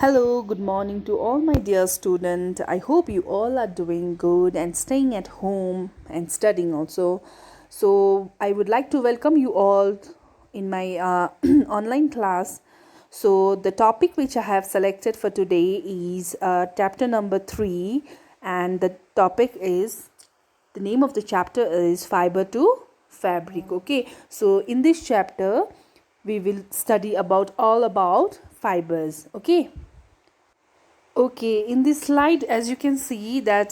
Hello, good morning to all my dear student. I hope you all are doing good and staying at home and studying also. So, I would like to welcome you all in my online class. So, the topic which I have selected for today is chapter number 3, and the topic is the name of the chapter is Fiber to Fabric. Okay, so in this chapter, we will study about all about fibers. Okay. Okay, in this slide, as you can see that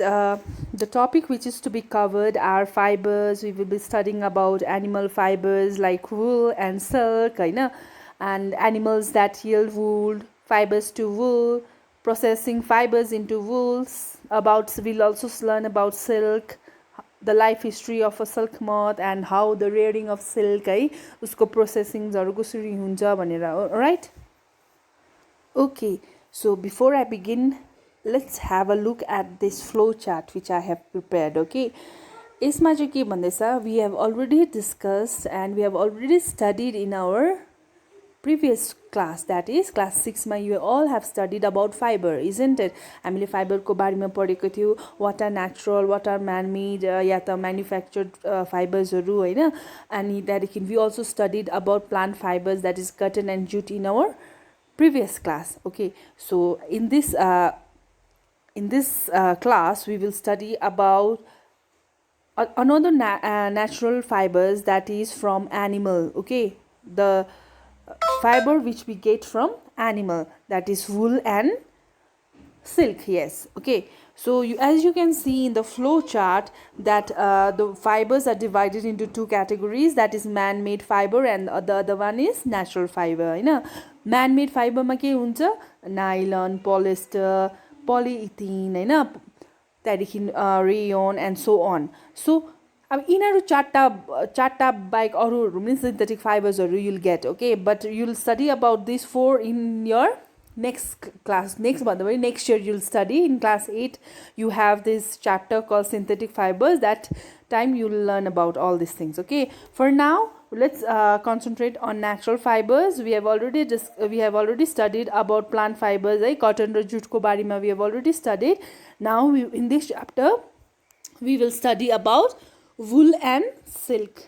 the topic which is to be covered are fibers. We will be studying about animal fibers like wool and silk, and animals that yield wool, fibers to wool, processing fibers into wools. We'll also learn about silk, the life history of a silk moth and how the rearing of silk, उसको processing जहरू कसरी हुन्छ भनेर, right? Okay, so before I begin, let's have a look at this flow chart which I have prepared. Okay, यसमा चाहिँ के भन्दैछ, we have already discussed and we have already studied in our previous class, that is class 6 मा you all have studied about fiber, isn't it? हामीले fiber को बारेमा पढेको थियौ, what are natural, what are man made या त manufactured fibers हरु हैन. अनि त्यहाँदेखि we also studied about plant fibers, that is cotton and jute, in our previous class. Okay, so in this class we will study about another natural fibers, that is from animal. Okay, the fiber which we get from animal, that is wool and silk. Yes. Okay, so as you can see in the flow chart that the fibers are divided into two categories, that is man-made fiber and the other one is natural fiber. Man-made fiber मा के हुन्छ, nylon, polyester, polyethylene, त्यहाँदेखि rayon and so on. So अब यिनीहरू चारटा bike अरूहरू पनि synthetic fibers you'll get. Okay, but you'll study about these four in your next class. Next year you'll study in class 8. You have this chapter called synthetic fibers. That time you'll learn about all these things. Okay, for now let's concentrate on natural fibers. We have already studied about plant fibers, cotton र jute को बारेमा we have already studied. Now in this chapter we will study about wool and silk.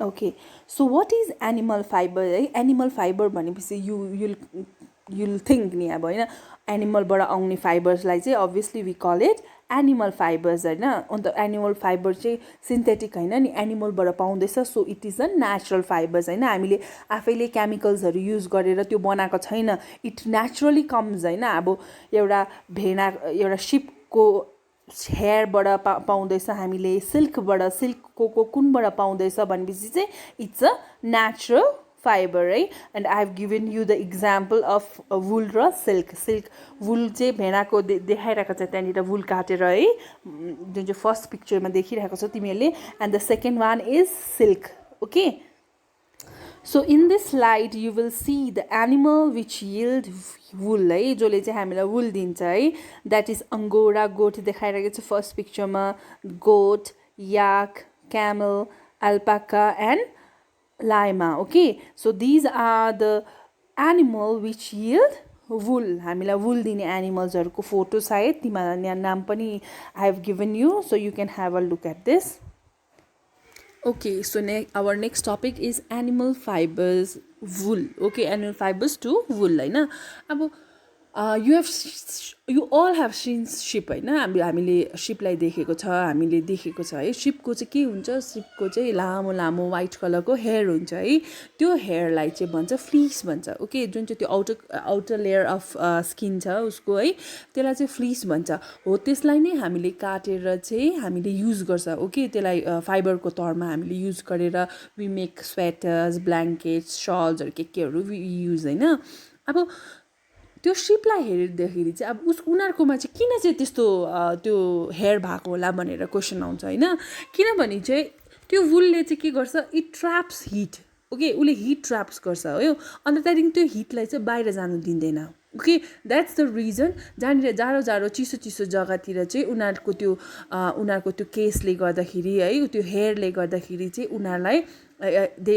Okay, so what is animal fiber? Animal fiber भनेपछि you'll think नि अब हैन, एनिमलबाट आउने फाइबर्सलाई चाहिँ obviously we call it animal fibers हैन. अन्त animal fibre चाहिँ synthetic हैन नि, एनिमलबाट पाउँदैछ, so it is a natural fibres हैन. हामीले आफैले केमिकल्सहरू युज गरेर त्यो बनाएको छैन, इट नेचुरली कम्स हैन. अब एउटा शिपको हेयरबाट पाउँदैछ हामीले, सिल्कको कोकुनबाट पाउँदैछ भनेपछि चाहिँ इट्स अ नेचुरल फाइबर है. And I have given you the example of wool र सिल्क. वुल चाहिँ भेडाको देखाइरहेको छ त्यहाँनिर, वुल काटेर है, जुन चाहिँ फर्स्ट पिक्चरमा देखिरहेको छ तिमीहरूले. And the second one is silk. Okay, so in this slide you will see the animal which yield wool है, जसले चाहिँ हामीलाई wool दिन्छ है. that is angora goat देखाइरहेको छ first पिक्चरमा. goat, yak, camel, alpaca and llama. Okay, so these are the animal which yield wool. हामीलाई wool दिने animalsहरूको photo सायद तिमीलाई नाम पनि I have given you, so you can have a look at this. Okay, so our next topic is animal fibers, wool. Okay, animal fibers to wool हैन. अब you all have seen sheep हैन. हामीले शिपलाई देखेको छ, है. शिपको चाहिँ के हुन्छ, शिपको चाहिँ लामो लामो व्हाइट कलरको हेयर हुन्छ है. त्यो हेयरलाई चाहिँ भन्छ फ्लिस भन्छ. ओके, जुन चाहिँ त्यो आउटर लेयर अफ स्किन छ उसको है, त्यसलाई चाहिँ फ्लिस भन्छ हो. त्यसलाई नै हामीले काटेर चाहिँ हामीले युज गर्छ. ओके, त्यसलाई फाइबरको तौरमा हामीले युज गरेर वी मेक स्वेटर्स, ब्ल्याङ्केट्स, सल्सहरू केहरू युज हैन. अब त्यो शिपलाई हेर्दाखेरि चाहिँ अब उनीहरूकोमा चाहिँ किन चाहिँ त्यस्तो त्यो हेयर भएको होला भनेर क्वेसन आउँछ हैन. किनभने चाहिँ त्यो वुलले चाहिँ के गर्छ, इट ट्र्याप्स हिट. ओके, उसले हिट ट्र्याप्स गर्छ हो. अन्त त्यहाँदेखि त्यो हिटलाई चाहिँ बाहिर जानु दिँदैन. Okay, that's the reason. जहाँनिर जाडो चिसो जग्गातिर चाहिँ उनीहरूको त्यो केसले गर्दाखेरि है, त्यो हेयरले गर्दाखेरि चाहिँ उनीहरूलाई they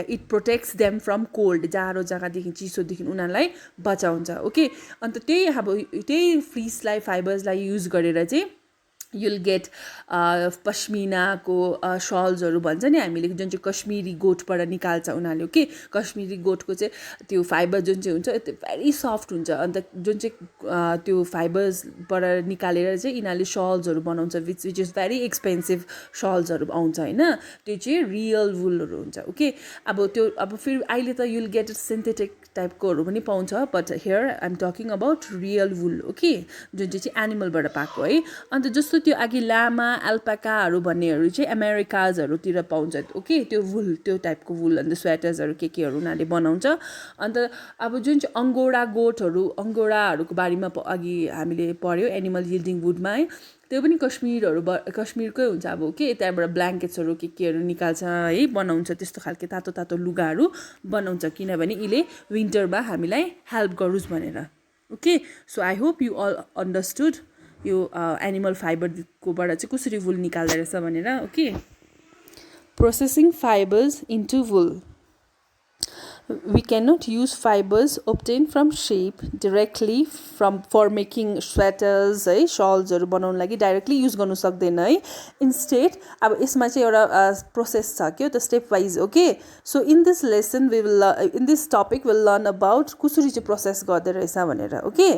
it protects them from cold, जाडो जग्गादेखि चिसोदेखि उनीहरूलाई बचाउँछ। ओके, अन्त त्यही अब त्यही फ्लिसलाई फाइबर्सलाई युज गरेर चाहिँ you'll get पश्मिनाको सल्सहरू भन्छ नि हामीले, जुन चाहिँ कश्मीरी गोठबाट निकाल्छ उनीहरूले। ओके, कश्मीरी गोठको चाहिँ त्यो फाइबर जुन चाहिँ हुन्छ त्यो भेरी सफ्ट हुन्छ, अन्त जुन चाहिँ त्यो फाइबर्सबाट निकालेर चाहिँ यिनीहरूले सल्सहरू बनाउँछ, विच इज भेरी एक्सपेन्सिभ सल्सहरू आउँछ होइन, त्यो चाहिँ रियल वुलहरू हुन्छ। ओके, अब त्यो अब फेरि अहिले त युल गेट सिन्थेटिक टाइपकोहरू पनि पाउँछ, but here I am talking about real wool. Okay, जुन चाहिँ एनिमलबाट पाएको है। अन्त जस्तो त्यो अघि लामा एल्पाकाहरू भन्नेहरू चाहिँ अमेरिकाजहरूतिर पाउँछ। ओके, त्यो वुल, त्यो टाइपको वुल, अन्त स्वेटर्सहरू केहरू उनीहरूले बनाउँछ। अन्त अब जुन चाहिँ अङ्गोराहरूको बारेमा अघि हामीले पढ्यो एनिमल यिल्डिङ वुडमा है, त्यो पनि कश्मीरकै हुन्छ। अब के त्यहाँबाट ब्ल्याङ्केट्सहरू केहरू निकाल्छ है, बनाउँछ त्यस्तो खालको तातो तातो लुगाहरू बनाउँछ, किनभने यसले विन्टरमा हामीलाई हेल्प गरोस् भनेर। Okay, so I hope you all understood यो एनिमल फाइबरकोबाट चाहिँ कसरी वुल निकाल्दो रहेछ भनेर। Okay, processing fibres into wool. We cannot use fibers obtained from sheep directly for making sweaters है, सल्सहरू बनाउन लागि डाइरेक्टली युज गर्नु सक्दैन है। इन्स्टेड अब यसमा चाहिँ एउटा प्रोसेस छ क्या, त step wise. Okay, so in this lesson in this topic will learn about कसरी चाहिँ प्रोसेस गर्दो रहेछ भनेर। ओके,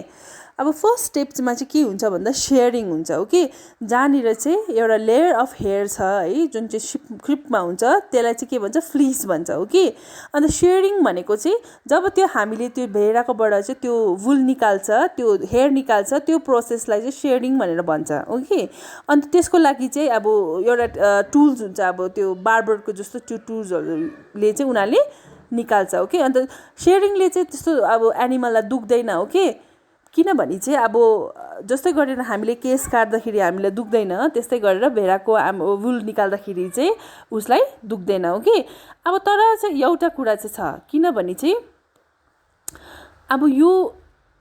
अब फर्स्ट स्टेपमा चाहिँ के हुन्छ भन्दा सेयरिङ हुन्छ। ओके, जहाँनिर चाहिँ एउटा लेयर अफ हेयर छ है, जुन चाहिँ क्रिपमा हुन्छ त्यसलाई चाहिँ के भन्छ, फ्लिस भन्छ। ओके, अन्त सेयरिङ भनेको चाहिँ जब त्यो हामीले त्यो भेडाकोबाट चाहिँ त्यो वुल निकाल्छ, त्यो हेयर निकाल्छ, त्यो प्रोसेसलाई चाहिँ सेयरिङ भनेर भन्छ। ओके, अन्त त्यसको लागि चाहिँ अब एउटा टुल्स हुन्छ, अब त्यो बार्बरको जस्तो त्यो टुल्सहरूले चाहिँ उनीहरूले निकाल्छ। ओके, अन्त सेयरिङले चाहिँ त्यस्तो अब एनिमललाई दुख्दैन। ओके, किनभने चाहिँ अब जस्तै गरेर हामीले केस काट्दाखेरि हामीलाई दुख्दैन, त्यस्तै गरेर भेडाको वुल निकाल्दाखेरि चाहिँ उसलाई दुख्दैन। ओके, अब तर चाहिँ एउटा कुरा चाहिँ छ, किनभने चाहिँ अब यो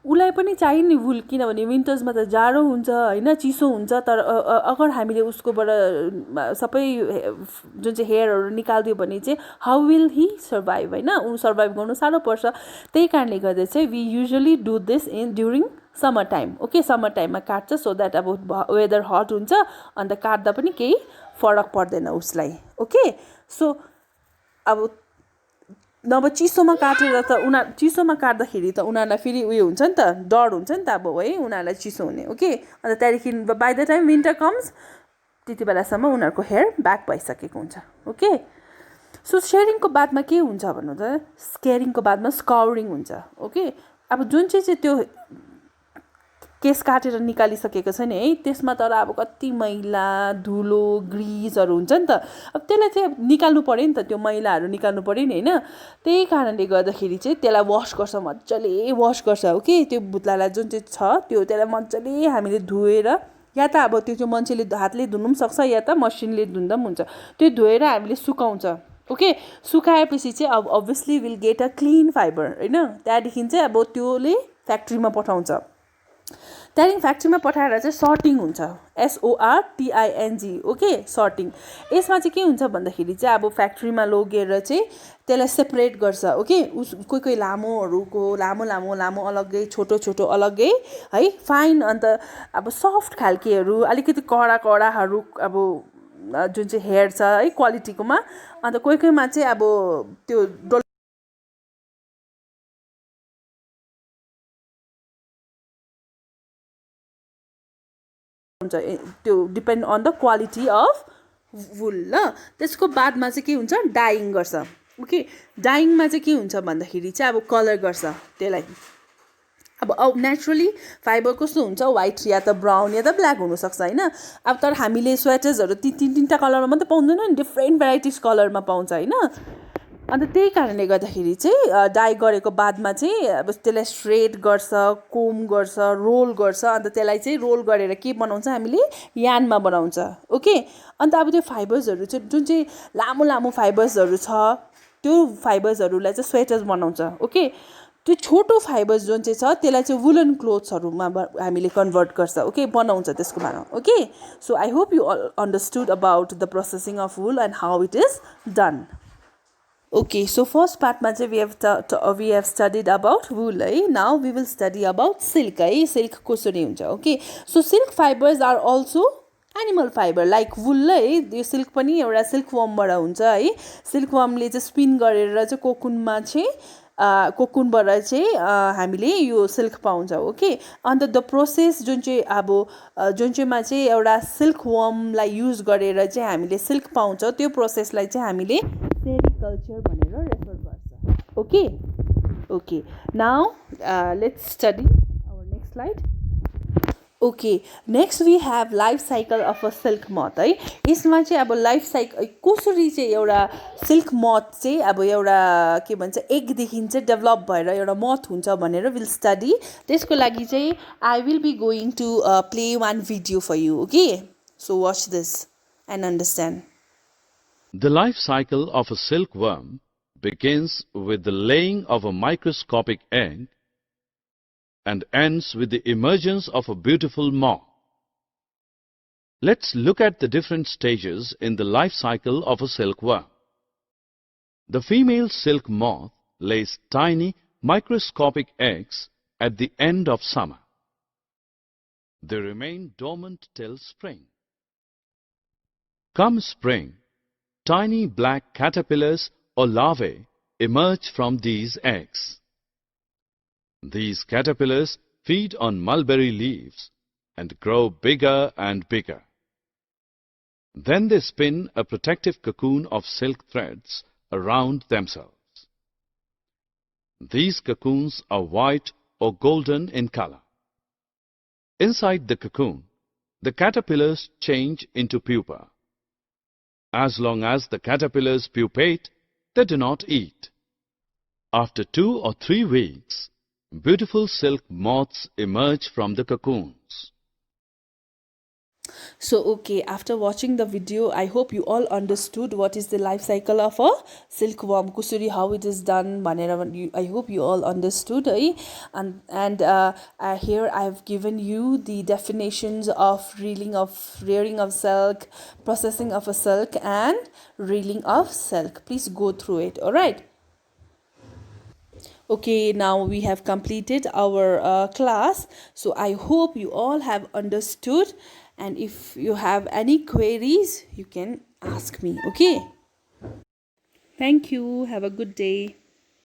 उसलाई पनि चाहियो नि वुल, किनभने विन्टर्समा त जाडो हुन्छ होइन, चिसो हुन्छ। तर अगर हामीले उसकोबाट सबै जुन चाहिँ हेयरहरू निकालिदियो भने चाहिँ हाउ विल हि सर्भाइभ होइन, ऊ सर्भाइभ गर्नु साह्रो पर्छ। त्यही कारणले गर्दा चाहिँ we usually do this during summer time. Okay, summer टाइममा काट्छ, सो द्याट अब वेदर हट हुन्छ, अन्त काट्दा पनि केही फरक पर्दैन उसलाई। ओके, सो अब नभए चिसोमा काटेर त चिसोमा काट्दाखेरि त उनीहरूलाई फेरि उयो हुन्छ नि त, डर हुन्छ नि त अब है उनीहरूलाई चिसो हुने। ओके, अन्त त्यहाँदेखि by the time winter comes त्यति बेलासम्म उनीहरूको हेयर ब्याक भइसकेको हुन्छ। ओके, सो सेयरिङको बादमा के हुन्छ भन्नु त, स्केरिङको बादमा स्काउरिङ हुन्छ। ओके, अब जुन चाहिँ त्यो केस काटेर निकालिसकेको छ नि है, त्यसमा तर अब कति मैला धुलो ग्रिसहरू हुन्छ नि त, अब त्यसलाई चाहिँ निकाल्नु पऱ्यो नि त, त्यो मैलाहरू निकाल्नु पऱ्यो नि होइन। त्यही कारणले गर्दाखेरि चाहिँ त्यसलाई वास गर्छ, मजाले वास गर्छ। ओके, त्यो भुत्लालाई जुन चाहिँ छ त्यसलाई मजाले हामीले धोएर, या त अब त्यो चाहिँ मान्छेले हातले धुनु पनि सक्छ, या त मसिनले धुँदा पनि हुन्छ। त्यो धोएर हामीले सुकाउँछ। ओके, सुकाएपछि चाहिँ अब obviously will get a clean fibre होइन। त्यहाँदेखि चाहिँ अब त्योले फ्याक्ट्रीमा पठाउँछ, त्यहाँदेखि फ्याक्ट्रीमा पठाएर चाहिँ सर्टिङ हुन्छ, SORTING। Okay, shirting. यसमा चाहिँ के हुन्छ भन्दाखेरि चाहिँ अब फ्याक्ट्रीमा लगेर चाहिँ त्यसलाई सेपरेट गर्छ। ओके, कोही कोही लामोहरूको लामो अलग्गै, छोटो छोटो अलग्गै है, फाइन। अन्त अब सफ्ट खालकेहरू, अलिकति कडाहरू अब जुन चाहिँ हेयर छ है क्वालिटीकोमा, अन्त कोही कोहीमा चाहिँ अब त्यो त्यो depend on the quality of wool ल। त्यसको बादमा चाहिँ के हुन्छ, डाइङ गर्छ। ओके, डाइङमा चाहिँ के हुन्छ भन्दाखेरि चाहिँ अब कलर गर्छ त्यसलाई। अब नेचुरली फाइबर कस्तो हुन्छ, वाइट या त ब्राउन या त ब्ल्याक हुनसक्छ होइन। अब तर हामीले स्वेटर्सहरू तिनवटा कलरमा मात्रै पाउँदैन नि, डिफ्रेन्ट भेराइटिज कलरमा पाउँछ होइन। अन्त त्यही कारणले गर्दाखेरि चाहिँ डाई गरेको बादमा चाहिँ अब त्यसलाई स्ट्रेट गर्छ, कोम गर्छ, रोल गर्छ। अन्त त्यसलाई चाहिँ रोल गरेर के बनाउँछ हामीले, यानमा बनाउँछ। ओके, अन्त अब त्यो फाइबर्सहरू चाहिँ जुन चाहिँ लामो फाइबर्सहरू छ, त्यो फाइबर्सहरूलाई चाहिँ स्वेटर्स बनाउँछ। ओके, त्यो छोटो फाइबर्स जुन चाहिँ छ त्यसलाई चाहिँ वुलन क्लोथ्सहरूमा हामीले कन्भर्ट गर्छ। ओके, बनाउँछ त्यसको बारेमा। Okay, so I hope you all understood about the processing of wool and how it is done. Okay, so first part ma we have studied about wool. Now we will study about silk. Silk kusuri huncha. Okay, so silk fibers are also animal fiber like wool. यो silk पनि एउटा silkworm बाट हुन्छ है. Silkworm ले चाहिँ spin गरेर चाहिँ cocoon मा चाहिँ cocoon बाट चाहिँ हामीले यो silk पाउँछ. ओके, अन्त द प्रोसेस जुन चाहिँ अब जुन चाहिँ मा चाहिँ एउटा silkworm लाई युज गरेर चाहिँ हामीले silk पाउँछ, त्यो प्रोसेसलाई चाहिँ हामीले सेरिकल्चर भनेर रेफर गर्छ. Okay okay, now let's study our next slide. Okay, next we have life cycle of a silk moth है. यसमा चाहिँ अब लाइफ साइकल कसरी चाहिँ एउटा सिल्क मथ चाहिँ अब एउटा के भन्छ एगदेखि चाहिँ डेभलप भएर एउटा मथ हुन्छ भनेर विल स्टडी. त्यसको लागि चाहिँ I will be going to play one video for you. Okay, so watch this and understand. The life cycle of a silkworm begins with the laying of a microscopic egg and ends with the emergence of a beautiful moth. Let's look at the different stages in the life cycle of a silkworm. The female silk moth lays tiny microscopic eggs at the end of summer. They remain dormant till spring. Come spring, tiny black caterpillars or larvae emerge from these eggs. These caterpillars feed on mulberry leaves and grow bigger and bigger. Then they spin a protective cocoon of silk threads around themselves. These cocoons are white or golden in color. Inside the cocoon, the caterpillars change into pupa. As long as the caterpillars pupate, they do not eat. After 2 or 3 weeks, beautiful silk moths emerge from the cocoons. So okay, after watching the video, I hope you all understood what is the life cycle of a silkworm kusuri, how it is done. I hope you all understood. And here I have given you the definitions of rearing of silk, processing of a silk, and reeling of silk. Please go through it. All right. Okay, now we have completed our class. So I hope you all have understood. And if you have any queries, you can ask me. Okay. Thank you. Have a good day.